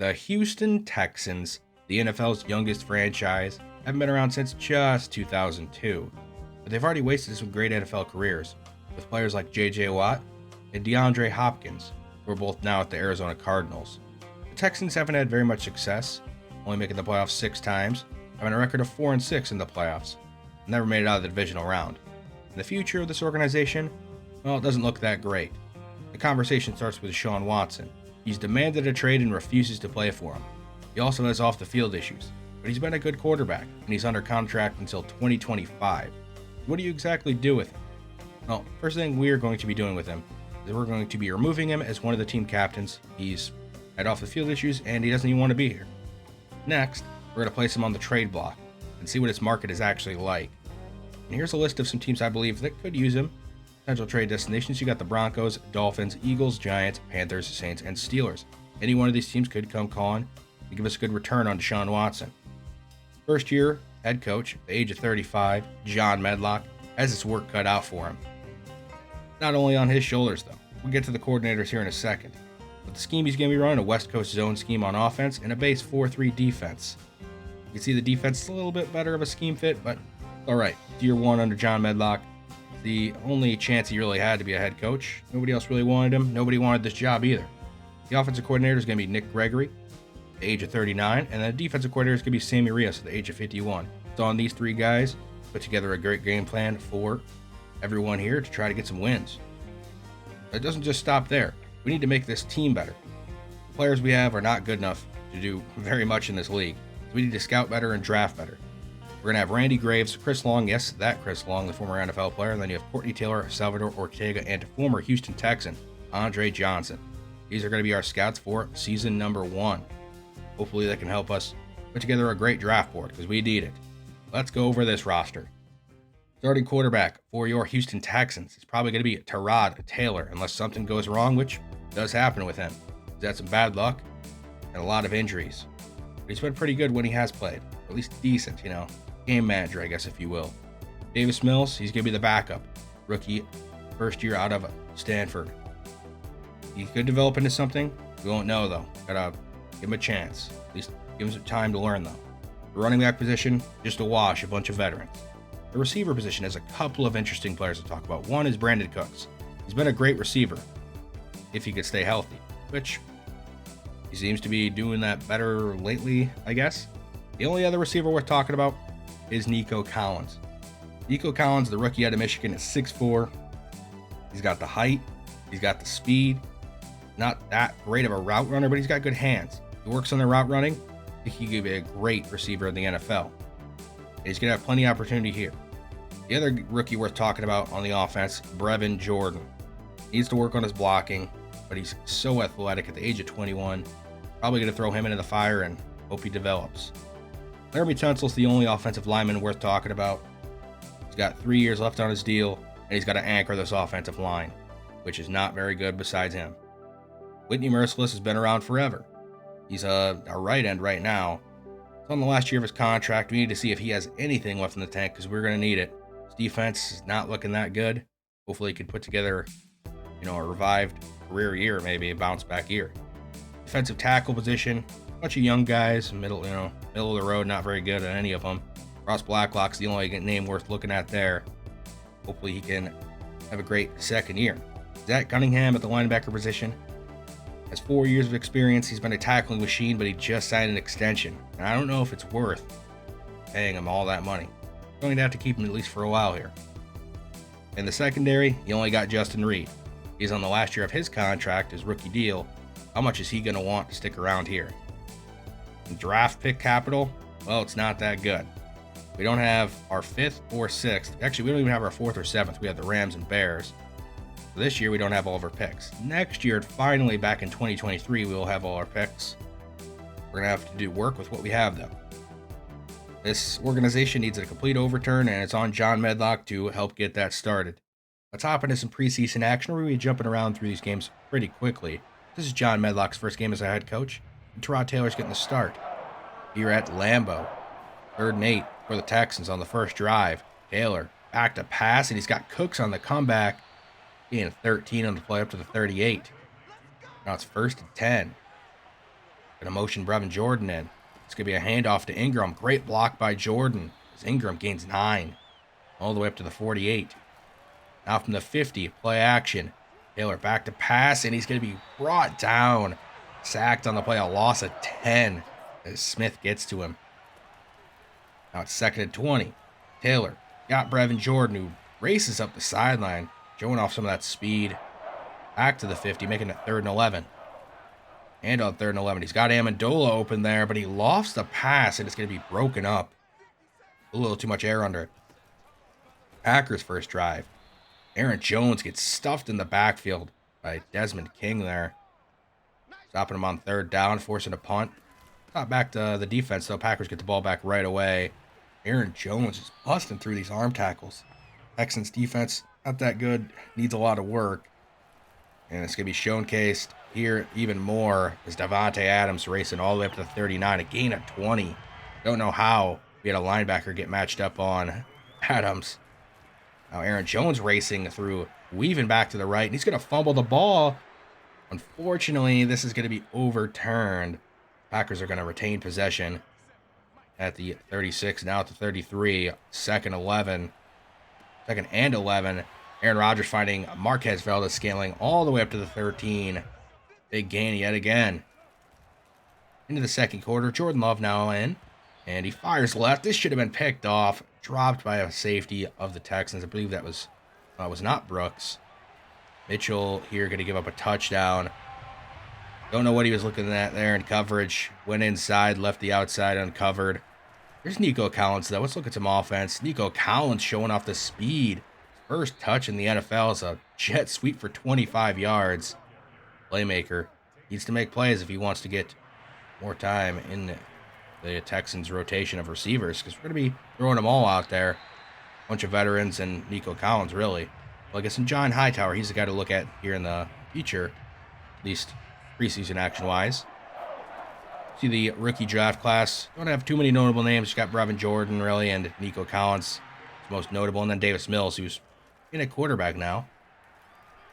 The Houston Texans, the NFL's youngest franchise, haven't been around since just 2002, but they've already wasted some great NFL careers with players like J.J. Watt and DeAndre Hopkins, who are both now at the Arizona Cardinals. The Texans haven't had very much success, only making the playoffs 6 times, having a record of 4-6 in the playoffs, and never made it out of the divisional round. And the future of this organization, well, it doesn't look that great. The conversation starts with Deshaun Watson. He's demanded a trade and refuses to play for him. He also has off-the-field issues, but he's been a good quarterback, and he's under contract until 2025. What do you exactly do with him? Well, first thing we're going to be doing with him is we're going to be removing him as one of the team captains. He's had off-the-field issues, and he doesn't even want to be here. Next, we're going to place him on the trade block and see what his market is actually like. And here's a list of some teams I believe that could use him. Potential trade destinations: you got the Broncos, Dolphins, Eagles, Giants, Panthers, Saints, and Steelers. Any one of these teams could come calling and give us a good return on Deshaun Watson. First year head coach, at the age of 35, John Medlock, has his work cut out for him. Not only on his shoulders though. We'll get to the coordinators here in a second. But the scheme he's going to be running, a West Coast zone scheme on offense and a base 4-3 defense. You can see the defense is a little bit better of a scheme fit, but alright, year one under John Medlock. The only chance he really had to be a head coach. Nobody else really wanted him. Nobody wanted this job either. The offensive coordinator is going to be Nick Gregory, at the age of 39, and the defensive coordinator is going to be Sammy Rios at the age of 51. So on these three guys, put together a great game plan for everyone here to try to get some wins. But it doesn't just stop there. We need to make this team better. The players we have are not good enough to do very much in this league. So we need to scout better and draft better. We're going to have Randy Graves, Chris Long, yes, that Chris Long, the former NFL player, and then you have Courtney Taylor, Salvador Ortega, and former Houston Texan, Andre Johnson. These are going to be our scouts for season number 1. Hopefully they can help us put together a great draft board, because we need it. Let's go over this roster. Starting quarterback for your Houston Texans is probably going to be Tyrod Taylor, unless something goes wrong, which does happen with him. He's had some bad luck and a lot of injuries. But he's been pretty good when he has played, at least decent, game manager, I guess, if you will. Davis Mills, he's going to be the backup. Rookie, first year out of Stanford. He could develop into something. We won't know, though. Gotta give him a chance. At least give him some time to learn, though. The running back position, just a wash, a bunch of veterans. The receiver position has a couple of interesting players to talk about. One is Brandon Cooks. He's been a great receiver, if he could stay healthy, which he seems to be doing that better lately, I guess. The only other receiver worth talking about is Nico Collins. Nico Collins, the rookie out of Michigan, is 6'4". He's got the height. He's got the speed. Not that great of a route runner, but he's got good hands. He works on the route running. I think he could be a great receiver in the NFL. And he's going to have plenty of opportunity here. The other rookie worth talking about on the offense, Brevin Jordan. He needs to work on his blocking, but he's so athletic at the age of 21. Probably going to throw him into the fire and hope he develops. Laremy Tunsil's the only offensive lineman worth talking about. He's got 3 years left on his deal, and he's got to anchor this offensive line, which is not very good besides him. Whitney Merciless has been around forever. He's a right end right now. He's on the last year of his contract. We need to see if he has anything left in the tank, because we're going to need it. His defense is not looking that good. Hopefully he can put together, a revived career year, maybe a bounce back year. Defensive tackle position, bunch of young guys, middle of the road, not very good at any of them. Ross Blacklock's the only name worth looking at there. Hopefully he can have a great second year. Zach Cunningham at the linebacker position has 4 years of experience. He's been a tackling machine, but he just signed an extension. And I don't know if it's worth paying him all that money. Going to have to keep him at least for a while here. In the secondary, you only got Justin Reed. He's on the last year of his contract, his rookie deal. How much is he going to want to stick around here? And draft pick capital, well, it's not that good. We don't have our 5th or 6th. Actually, we don't even have our 4th or 7th. We have the Rams and Bears. This year, we don't have all of our picks. Next year, finally, back in 2023, we will have all our picks. We're going to have to do work with what we have, though. This organization needs a complete overturn, and it's on John Medlock to help get that started. Let's hop into some preseason action. We're going to be jumping around through these games pretty quickly. This is John Medlock's first game as a head coach. And Tyrod Taylor's getting the start. Here at Lambeau. 3rd and 8 for the Texans on the first drive. Taylor back to pass, and he's got Cooks on the comeback. Gain 13 on the play up to the 38. Now it's 1st and 10. Gonna motion Brevin Jordan in. It's gonna be a handoff to Ingram. Great block by Jordan as Ingram gains 9. All the way up to the 48. Now from the 50, play action. Taylor back to pass, and he's gonna be brought down. Sacked on the play, a loss of 10 as Smith gets to him. Now it's 2nd and 20. Taylor got Brevin Jordan, who races up the sideline, showing off some of that speed. Back to the 50, making it 3rd and 11. And on 3rd and 11, he's got Amendola open there, but he lofts the pass, and it's going to be broken up. A little too much air under it. Packers' first drive. Aaron Jones gets stuffed in the backfield by Desmond King there. Stopping him on 3rd down, forcing a punt. Got back to the defense, though. Packers get the ball back right away. Aaron Jones is busting through these arm tackles. Texans defense, not that good. Needs a lot of work. And it's going to be showcased here even more as Davante Adams racing all the way up to the 39. A gain of 20. Don't know how we had a linebacker get matched up on Adams. Now Aaron Jones racing through, weaving back to the right. And he's going to fumble the ball. Unfortunately, this is going to be overturned. Packers are going to retain possession at the 36, now at the 33. 2nd and 11. Aaron Rodgers finding Marquez Valdez scaling all the way up to the 13. Big gain yet again. Into the second quarter, Jordan Love now in, and he fires left. This should have been picked off, dropped by a safety of the Texans. I believe that was not Brooks. Mitchell here going to give up a touchdown. Don't know what he was looking at there in coverage. Went inside, left the outside uncovered. There's Nico Collins, though. Let's look at some offense. Nico Collins showing off the speed. First touch in the NFL is a jet sweep for 25 yards. Playmaker. Needs to make plays if he wants to get more time in the Texans' rotation of receivers, because we're going to be throwing them all out there. Bunch of veterans and Nico Collins, really. Well, I guess in John Hightower, he's the guy to look at here in the future, at least preseason action-wise. See the rookie draft class. Don't have too many notable names. Just got Brevin Jordan, really, and Nico Collins, most notable, and then Davis Mills, who's in a quarterback now.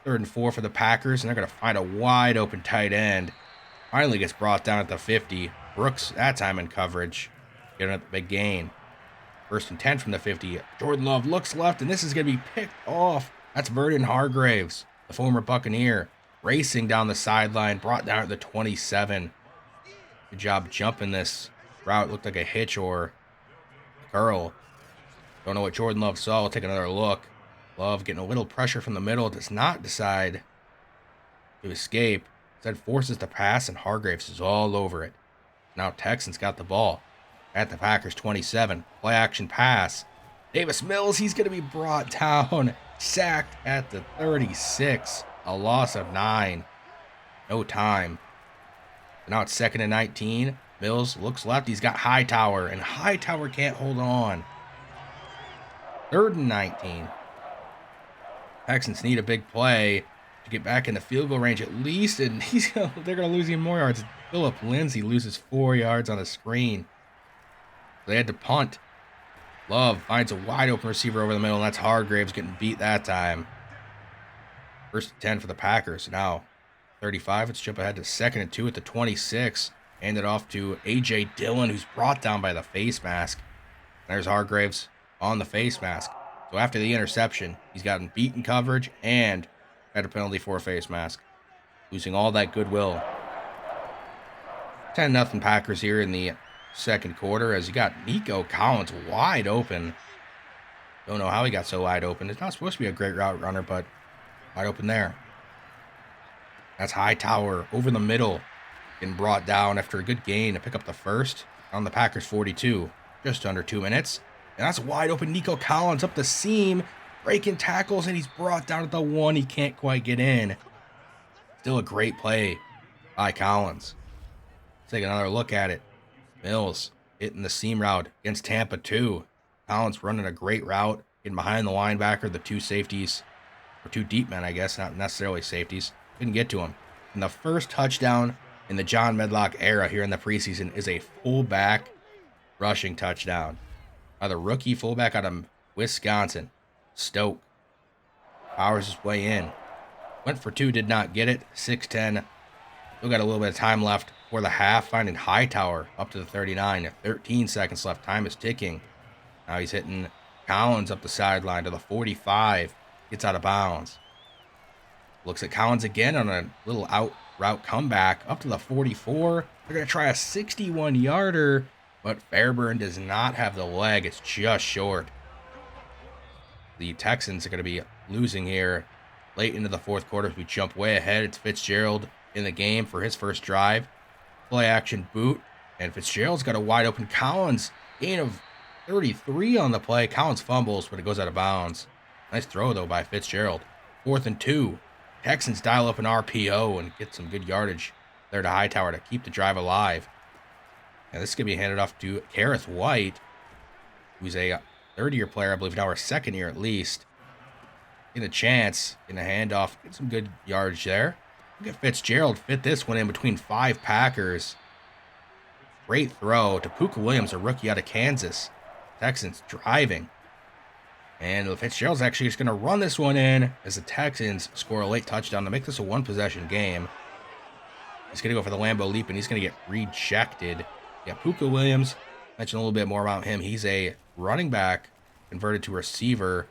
3rd and 4 for the Packers, and they're going to find a wide open tight end. Finally gets brought down at the 50. Brooks, that time in coverage, getting up the big gain. 1st and 10 from the 50. Jordan Love looks left, and this is going to be picked off. That's Vernon Hargreaves, the former Buccaneer, racing down the sideline, brought down at the 27. Good job jumping this route. Looked like a hitch or a curl. Don't know what Jordan Love saw. We'll take another look. Love getting a little pressure from the middle. Does not decide to escape. Instead forces the pass, and Hargreaves is all over it. Now Texans got the ball at the Packers 27. Play action pass. Davis Mills, he's going to be brought down. Sacked at the 36. A loss of 9. No time. Now it's 2nd and 19. Mills looks left. He's got Hightower, and Hightower can't hold on. 3rd and 19. Texans need a big play to get back in the field goal range at least, and they're going to lose even more yards. Phillip Lindsay loses 4 yards on a screen. They had to punt. Love finds a wide open receiver over the middle, and that's Hargreaves getting beat that time. 1st and 10 for the Packers. Now 35. Let's jump ahead to 2nd and 2 at the 26. Hand it off to A.J. Dillon, who's brought down by the face mask. There's Hargreaves on the face mask. So after the interception, he's gotten beaten coverage and had a penalty for a face mask, losing all that goodwill. 10-0 Packers here in the second quarter as you got Nico Collins wide open. Don't know how he got so wide open. It's not supposed to be a great route runner, but wide open there. That's Hightower over the middle, getting brought down after a good gain to pick up the first on the Packers 42. Just under 2 minutes. And that's wide open Nico Collins up the seam, breaking tackles, and he's brought down at the 1. He can't quite get in. Still a great play by Collins. Let's take another look at it. Mills hitting the seam route against Tampa 2. Collins running a great route, getting behind the linebacker, the 2 safeties, or 2 deep men, I guess, not necessarily safeties. Couldn't get to him. And the first touchdown in the John Medlock era here in the preseason is a fullback rushing touchdown. The rookie fullback out of Wisconsin, Stoke. Powers his way in. Went for 2, did not get it. 6-10. Still got a little bit of time left. For the half, finding Hightower up to the 39. 13 seconds left. Time is ticking. Now he's hitting Collins up the sideline to the 45. Gets out of bounds. Looks at Collins again on a little out route comeback up to the 44. They're going to try a 61-yarder, but Fairburn does not have the leg. It's just short. The Texans are going to be losing here late into the fourth quarter. As we jump way ahead, it's Fitzgerald in the game for his first drive. Play action boot, and Fitzgerald's got a wide open Collins. Gain of 33 on the play. Collins fumbles, but it goes out of bounds. Nice throw, though, by Fitzgerald. 4th and 2. Texans dial up an RPO and get some good yardage there to Hightower to keep the drive alive. And this is going to be handed off to Kareth White, who's a third-year player, I believe now, or second year at least. Get a chance in a handoff. Get some good yardage there. Look at Fitzgerald fit this one in between 5 Packers. Great throw to Puka Williams, a rookie out of Kansas. Texans driving. And Fitzgerald's actually just going to run this one in as the Texans score a late touchdown to make this a one-possession game. He's going to go for the Lambeau leap, and he's going to get rejected. Yeah, Puka Williams, mention a little bit more about him. He's a running back converted to receiver,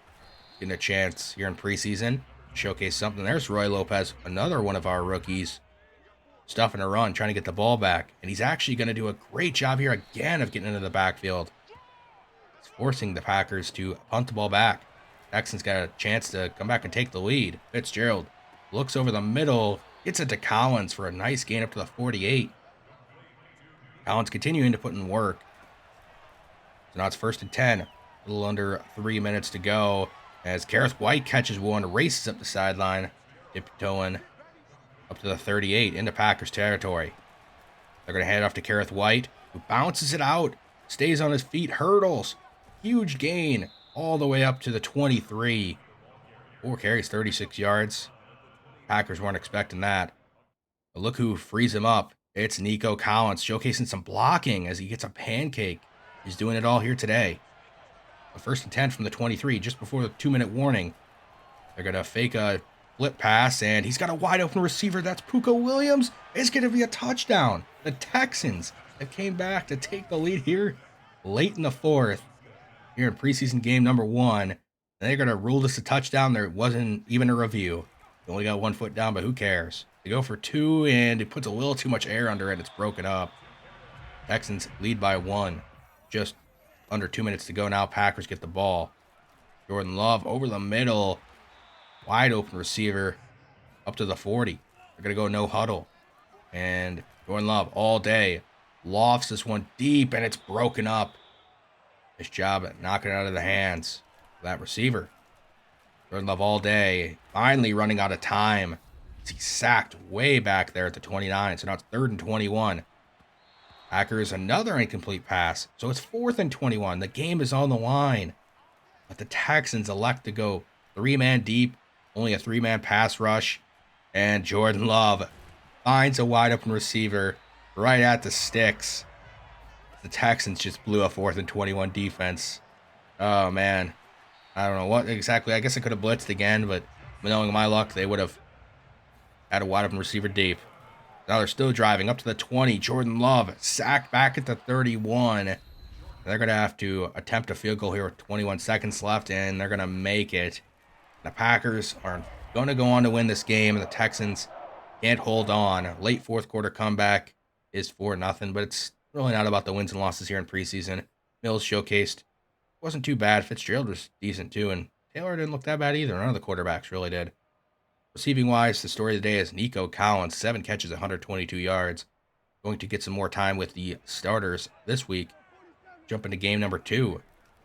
getting a chance here in preseason. Showcase something. There's Roy Lopez, another one of our rookies, stuffing a run, trying to get the ball back. And he's actually going to do a great job here again of getting into the backfield. He's forcing the Packers to punt the ball back. Texans got a chance to come back and take the lead. Fitzgerald looks over the middle, gets it to Collins for a nice gain up to the 48. Collins continuing to put in work. So now it's 1st and 10. A little under 3 minutes to go. As Kareth White catches one, races up the sideline, tiptoeing up to the 38 into Packers territory. They're going to hand it off to Kareth White, who bounces it out, stays on his feet, hurdles. Huge gain all the way up to the 23. 4 carries, 36 yards. Packers weren't expecting that. But look who frees him up. It's Nico Collins, showcasing some blocking as he gets a pancake. He's doing it all here today. A 1st and 10 from the 23, just before the 2-minute warning. They're going to fake a flip pass, and he's got a wide open receiver. That's Puka Williams. It's going to be a touchdown. The Texans have came back to take the lead here late in the 4th, here in preseason game number 1. And they're going to rule this a touchdown. There wasn't even a review. They only got 1 foot down, but who cares? They go for 2, and it puts a little too much air under it. It's broken up. Texans lead by 1. Just under 2 minutes to go now. Packers get the ball. Jordan Love over the middle. Wide open receiver up to the 40. They're going to go no huddle. And Jordan Love all day lofts this one deep, and it's broken up. Nice job at knocking it out of the hands of that receiver. Jordan Love all day. Finally running out of time. He's sacked way back there at the 29. So now it's 3rd and 21. Packers, another incomplete pass. So it's 4th and 21. The game is on the line. But the Texans elect to go 3-man deep. Only a 3-man pass rush. And Jordan Love finds a wide open receiver right at the sticks. The Texans just blew a 4th and 21 defense. Oh, man. I don't know what exactly. I guess I could have blitzed again, but knowing my luck, they would have had a wide open receiver deep. Now they're still driving up to the 20. Jordan Love sacked back at the 31. They're going to have to attempt a field goal here with 21 seconds left, and they're going to make it. The Packers are going to go on to win this game, and the Texans can't hold on. Late fourth quarter comeback is 4-0, but it's really not about the wins and losses here in preseason. Mills showcased. Wasn't too bad. Fitzgerald was decent too, and Taylor didn't look that bad either. None of the quarterbacks really did. Receiving-wise, the story of the day is Nico Collins, 7 catches, 122 yards. Going to get some more time with the starters this week. Jump into game number 2.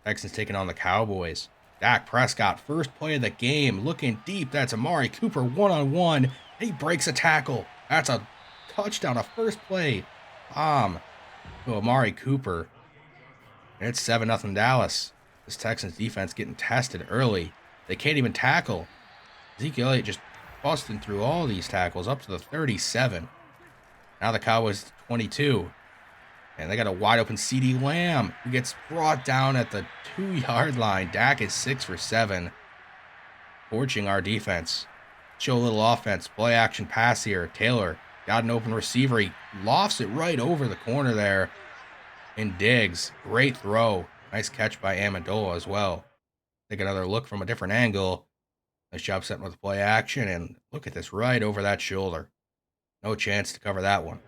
Texans taking on the Cowboys. Dak Prescott, first play of the game, looking deep. That's Amari Cooper one-on-one. He breaks a tackle. That's a touchdown, a first play. To Amari Cooper. And it's 7-0 Dallas. This Texans defense getting tested early. They can't even tackle. Ezekiel Elliott just busting through all these tackles up to the 37. Now the Cowboys 22. And they got a wide open CeeDee Lamb who gets brought down at the 2-yard line. Dak is 6 for 7. Torching our defense. Show a little offense. Play action pass here. Taylor Got an open receiver. He lofts it right over the corner there. And Diggs. Great throw. Nice catch by Amendola as well. Take another look from a different angle. Nice job setting with the play action. And look at this right over that shoulder. No chance to cover that one.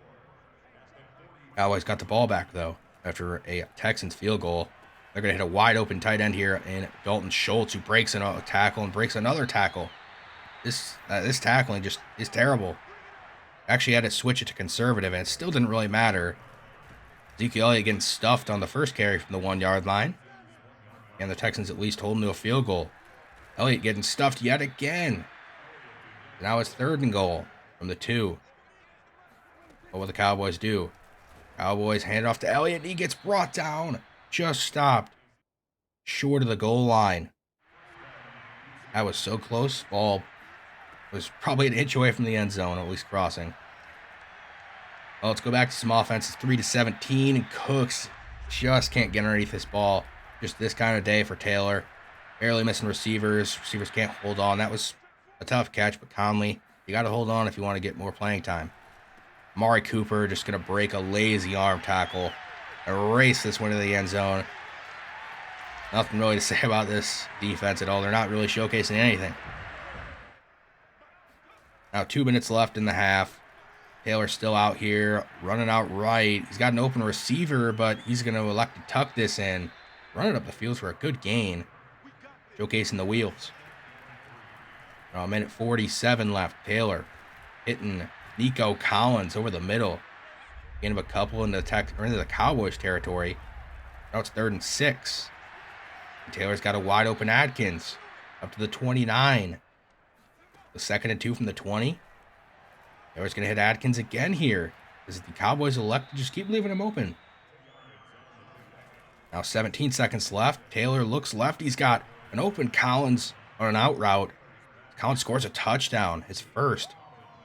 Cowboys got the ball back, though, after a Texans field goal. They're going to hit a wide open tight end here in Dalton Schultz, who breaks a tackle and breaks another tackle. This tackling just is terrible. Actually had to switch it to conservative, and it still didn't really matter. Ezekiel Elliott getting stuffed on the first carry from the 1-yard line. And the Texans at least holding to a field goal. Elliott getting stuffed yet again. Now it's 3rd and goal from the 2. What will the Cowboys do? Cowboys hand it off to Elliott, and he gets brought down. Just stopped. Short of the goal line. That was so close. Ball was probably an inch away from the end zone, at least crossing. Well, let's go back to some offense. It's 3-17, and Cooks just can't get underneath this ball. Just this kind of day for Taylor. Barely missing receivers. Receivers can't hold on. That was a tough catch, but Conley, you got to hold on if you want to get more playing time. Amari Cooper just going to break a lazy arm tackle and race this one to the end zone. Nothing really to say about this defense at all. They're not really showcasing anything. Now 2 minutes left in the half. Taylor's still out here, running out right. He's got an open receiver, but he's going to elect to tuck this in. Running up the field for a good gain. Showcasing the wheels. Now, a minute 47 left. Taylor hitting Nico Collins over the middle. Getting a couple into the Cowboys territory. Now it's 3rd and 6. And Taylor's got a wide open Adkins up to the 29. The 2nd and 2 from the 20. Taylor's going to hit Adkins again here. As the Cowboys elect to just keep leaving him open. Now 17 seconds left. Taylor looks left. He's got an open Collins on an out route. Collins scores a touchdown. His first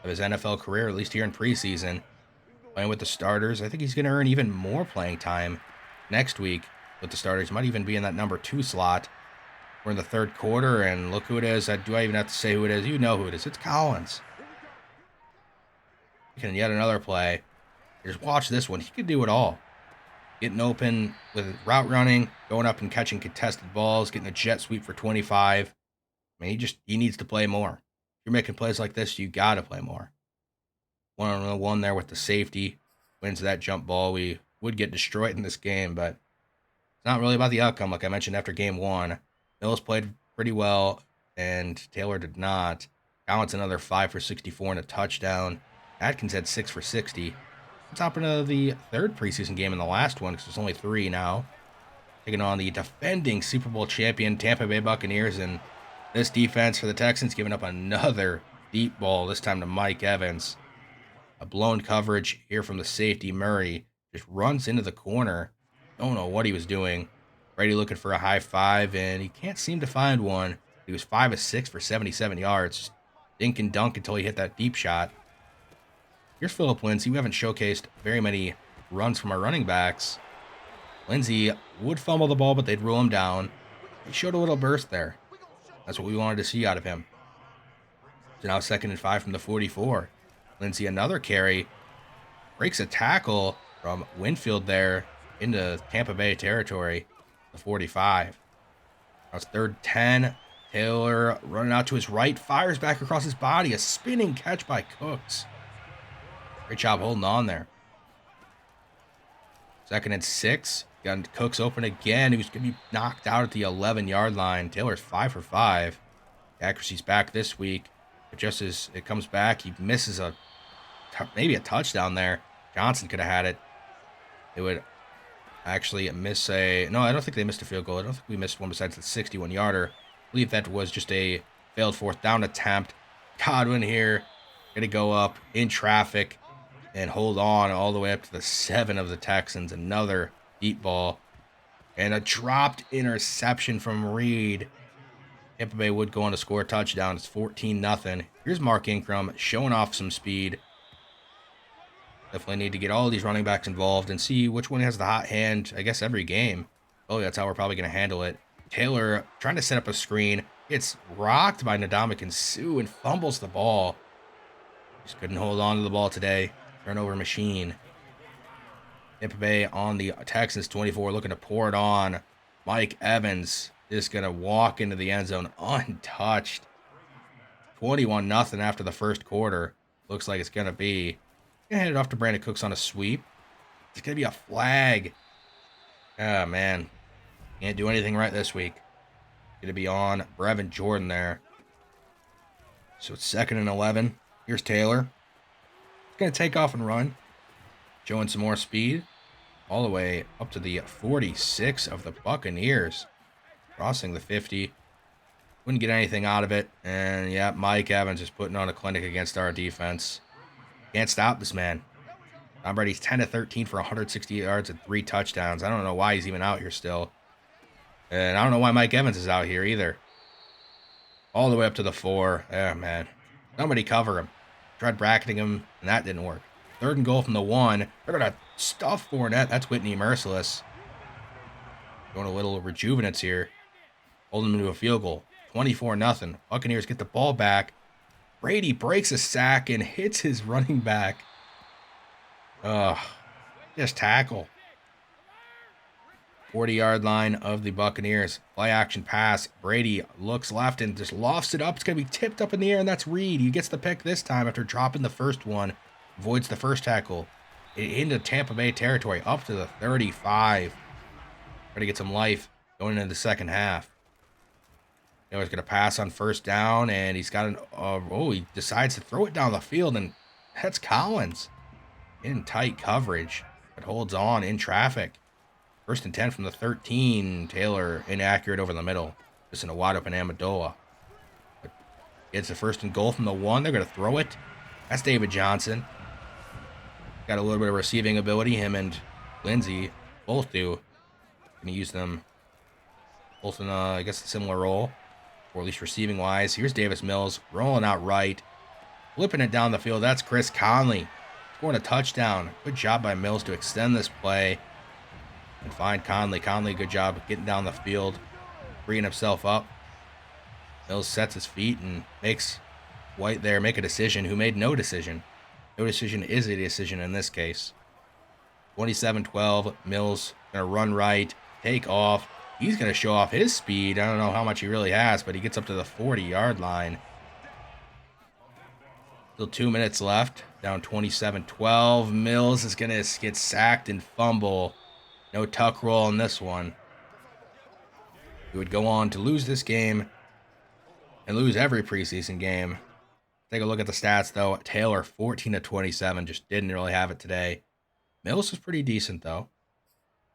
of his NFL career, at least here in preseason. Playing with the starters. I think he's going to earn even more playing time next week with the starters. Might even be in that number 2 slot. We're in the 3rd quarter, and look who it is. Do I even have to say who it is? You know who it is. It's Collins. And yet another play. Just watch this one. He could do it all. Getting open with route running, going up and catching contested balls, getting a jet sweep for 25. I mean, he needs to play more. If you're making plays like this, you got to play more. 1-on-1 there with the safety. Wins that jump ball. We would get destroyed in this game, but it's not really about the outcome. Like I mentioned after game 1, Mills played pretty well, and Taylor did not. Collins another 5 for 64 and a touchdown. Atkins had 6 for 60. On top of the 3rd preseason game in the last one, because there's only 3 now. Taking on the defending Super Bowl champion Tampa Bay Buccaneers, and this defense for the Texans giving up another deep ball, this time to Mike Evans. A blown coverage here from the safety, Murray. Just runs into the corner. Don't know what he was doing. Brady looking for a high 5, and he can't seem to find one. He was 5 of 6 for 77 yards. Just dink and dunk until he hit that deep shot. Here's Phillip Lindsay. We haven't showcased very many runs from our running backs. Lindsay would fumble the ball, but they'd rule him down. He showed a little burst there. That's what we wanted to see out of him. So now 2nd and 5 from the 44. Lindsay another carry. Breaks a tackle from Winfield there into Tampa Bay territory. The 45. Now it's 3rd 10. Taylor running out to his right. Fires back across his body. A spinning catch by Cooks. Great job holding on there. 2nd and 6. Got Cooks open again. He was going to be knocked out at the 11-yard line. Taylor's 5 for 5. The accuracy's back this week. But just as it comes back, he misses maybe a touchdown there. Johnson could have had it. They would actually miss no, I don't think they missed a field goal. I don't think we missed one besides the 61-yarder. I believe that was just a failed 4th down attempt. Godwin here going to go up in traffic and hold on all the way up to the 7 of the Texans. Another deep ball. And a dropped interception from Reed. Tampa Bay would go on to score a touchdown. It's 14-0. Here's Mark Ingram showing off some speed. Definitely need to get all of these running backs involved and see which one has the hot hand, I guess, every game. Oh, that's how we're probably going to handle it. Taylor trying to set up a screen. It's rocked by Ndamukong Suh and fumbles the ball. Just couldn't hold on to the ball today. Turnover machine. Tampa Bay on the Texans 24, looking to pour it on. Mike Evans just going to walk into the end zone untouched. 21-0 after the first quarter. Looks like it's going to be. Going to hand it off to Brandon Cooks on a sweep. It's going to be a flag. Oh, man. Can't do anything right this week. Going to be on Brevin Jordan there. So it's 2nd and 11. Here's Taylor. Going to take off and run. Showing some more speed. All the way up to the 46 of the Buccaneers. Crossing the 50. Wouldn't get anything out of it. And yeah, Mike Evans is putting on a clinic against our defense. Can't stop this man. Tom Brady's 10-13 for 160 yards and 3 touchdowns. I don't know why he's even out here still. And I don't know why Mike Evans is out here either. All the way up to the 4. Oh, man. Somebody cover him. Tried bracketing him, and that didn't work. 3rd and goal from the 1. They're going to stuff Fournette. That's Whitney Merciless. Going a little rejuvenance here. Holding him to a field goal. 24-0. Buccaneers get the ball back. Brady breaks a sack and hits his running back. Just tackle. 40-yard line of the Buccaneers. Play action pass. Brady looks left and just lofts it up. It's going to be tipped up in the air, and that's Reed. He gets the pick this time after dropping the first one. Avoids the first tackle. Into Tampa Bay territory. Up to the 35. Try to get some life going into the second half. Taylor's going to pass on first down, and he's got he decides to throw it down the field, and that's Collins. In tight coverage, but holds on in traffic. 1st and 10 from the 13. Taylor inaccurate over the middle. Just in a wide open Amendola. But gets the 1st and goal from the 1. They're going to throw it. That's David Johnson. Got a little bit of receiving ability. Him and Lindsey both do. Going to use them both in, I guess, a similar role. Or at least receiving wise. Here's Davis Mills rolling out right. Flipping it down the field. That's Chris Conley. Scoring a touchdown. Good job by Mills to extend this play. And find Conley. Conley, good job getting down the field. Freeing himself up. Mills sets his feet and makes White there make a decision who made no decision. No decision is a decision in this case. 27-12. Mills going to run right. Take off. He's going to show off his speed. I don't know how much he really has, but he gets up to the 40-yard line. Still 2 minutes left. Down 27-12. Mills is going to get sacked and fumble. No tuck roll in this one. He would go on to lose this game and lose every preseason game. Take a look at the stats, though. Taylor, 14-27. Just didn't really have it today. Mills was pretty decent, though.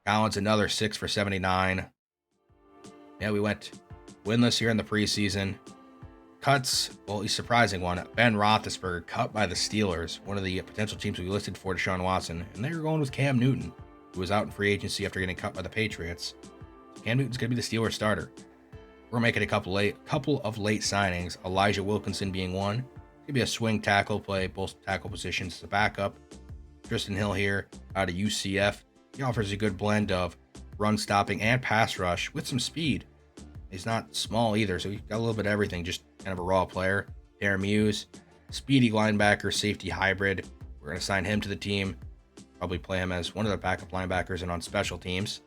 Collins, another 6 for 79. Yeah, we went winless here in the preseason. Cuts, well, a surprising one. Ben Roethlisberger cut by the Steelers, one of the potential teams we listed for Deshaun Watson, and they were going with Cam Newton, who was out in free agency after getting cut by the Patriots. Cam Newton's going to be the Steelers starter. We're making a couple of late signings, Elijah Wilkinson being one. He'll be a swing tackle, play both tackle positions as a backup. Tristan Hill here out of UCF. He offers a good blend of run stopping and pass rush with some speed. He's not small either, so he's got a little bit of everything, just kind of a raw player. Darren Muse, speedy linebacker, safety hybrid. We're going to sign him to the team. Probably play him as one of the backup linebackers and on special teams.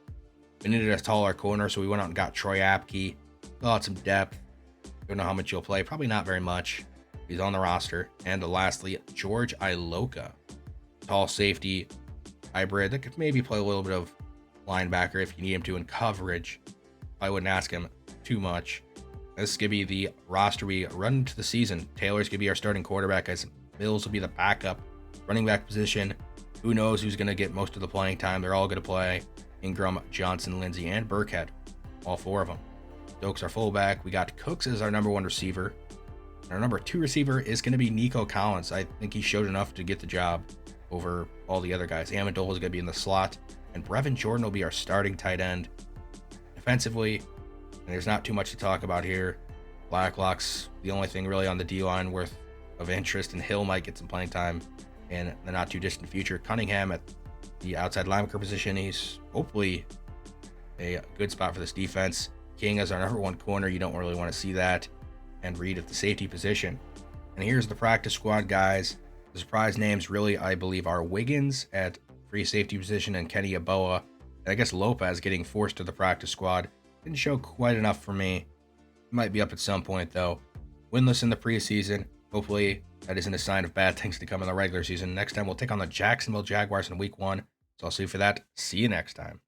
We needed a taller corner, so we went out and got Troy Apke. Got some depth. Don't know how much he'll play. Probably not very much. He's on the roster. And lastly, George Iloka. Tall safety hybrid that could maybe play a little bit of linebacker if you need him to in coverage. I wouldn't ask him too much. This is going to be the roster we run into the season. Taylor's going to be our starting quarterback, as Mills will be the backup running back position. Who knows who's going to get most of the playing time? They're all going to play. Ingram, Johnson, Lindsey, and Burkhead. All 4 of them. Stokes, our fullback. We got Cooks as our number 1 receiver. And our number 2 receiver is going to be Nico Collins. I think he showed enough to get the job over all the other guys. Amendola is going to be in the slot. And Brevin Jordan will be our starting tight end. Defensively, and there's not too much to talk about here. Blacklock's the only thing really on the D-line worth of interest, and Hill might get some playing time in the not too distant future. Cunningham at the outside linebacker position. He's hopefully a good spot for this defense. King as our number 1 corner. You don't really want to see that. And Reed at the safety position. And here's the practice squad, guys. The surprise names really, I believe, are Wiggins at free safety position and Kenny Yeboah. And I guess Lopez getting forced to the practice squad didn't show quite enough for me. He might be up at some point, though. Winless in the preseason. Hopefully, that isn't a sign of bad things to come in the regular season. Next time, we'll take on the Jacksonville Jaguars in week 1. So I'll see you for that. See you next time.